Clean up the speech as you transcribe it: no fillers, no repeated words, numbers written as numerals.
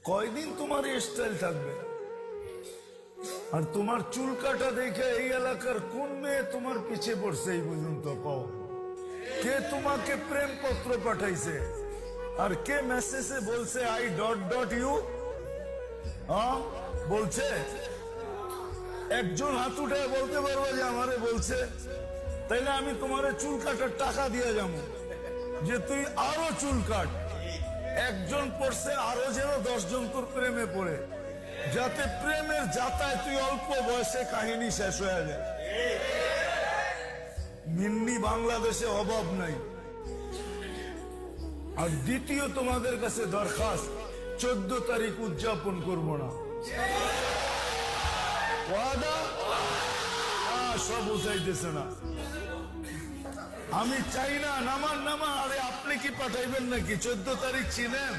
কয়দিন তোমার এই স্টাইল থাকবে? আর তোমার চুল কাটা দেখে এই এলাকার কোন মেয়ে তোমার পিছে পড়ছে এই পর্যন্ত কও? কে তোমাকে প্রেম পত্র পাঠাইছে? আর কে মেসেজে বলছে আই ডট ডট ইউ? হ্যাঁ বলছে? একজন হাত উঠে বলতে পারবো যে আমারে বলছে? তাইলে আমি তোমারে চুল কাটার টাকা দিয়ে যাবো, যে তুই আরো চুল কাট। একজন পড়ছে, আরো যেন 10 জন তোর প্রেমে পড়ে, যাতে প্রেমের যাতায় তুই অল্প বয়সে কাহিনী শেষ হয়ে যায়। মিন্নি বাংলাদেশে অভাব নাই। আর দ্বিতীয় তোমাদের কাছে দরখাস্ত, 14 তারিখ উদযাপন করব না। ওয়াদা? সব বুঝাইতেছে না। আমি চাই না। নামান নামা। আরে আপনি কি পাঠাইবেন নাকি? 14 তারিখ চিনেন?